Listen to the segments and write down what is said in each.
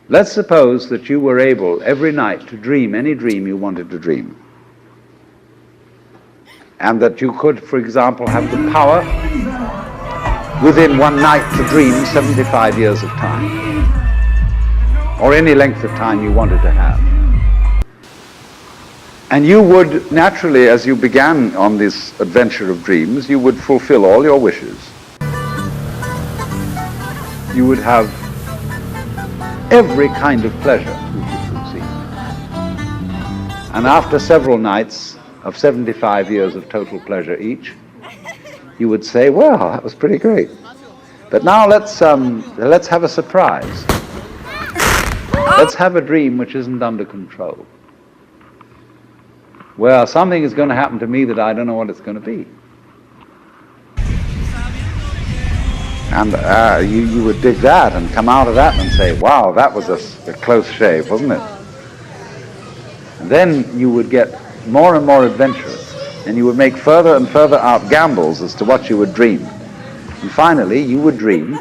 Let's suppose that you were able every night to dream any dream you wanted to dream. And that you could, for example, have the power within one night to dream 75 years of time, or any length of time you wanted to have. And you would naturally, as you began on this adventure of dreams, you would fulfill all your wishes. You would have every kind of pleasure you could conceive. And after several nights of 75 years of total pleasure each, you would say, well, that was pretty great. But now let's have a surprise. Let's have a dream which isn't under control. Well, something is going to happen to me that I don't know what it's going to be. And you would dig that and come out of that and say, wow, that was a close shave, wasn't it? And then you would get more and more adventurous, and you would make further and further out gambles as to what you would dream. And finally, you would dream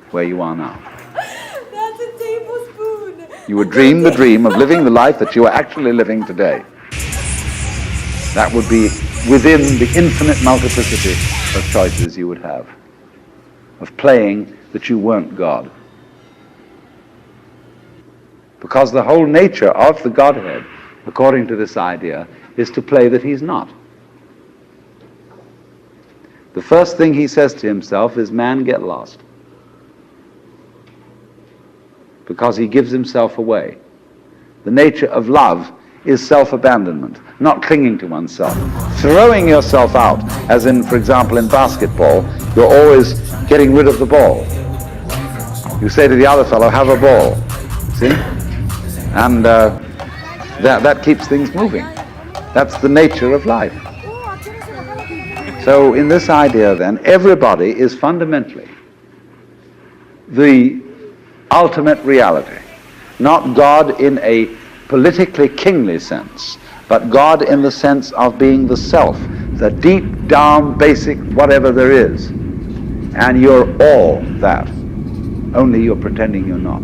where you are now. That's a tablespoon. You would dream the dream of living the life that you are actually living today. That would be within the infinite multiplicity of choices you would have, of playing that you weren't God. Because the whole nature of the Godhead, according to this idea, is to play that he's not. The first thing he says to himself is, man, get lost. Because he gives himself away. The nature of love is self-abandonment, not clinging to oneself. Throwing yourself out, as in, for example, in basketball, you're always getting rid of the ball. You say to the other fellow, have a ball. See? And that keeps things moving. That's the nature of life. So in this idea, then, everybody is fundamentally the ultimate reality. Not God in a politically kingly sense, but God in the sense of being the self, the deep down basic whatever there is. And you're all that, only you're pretending you're not.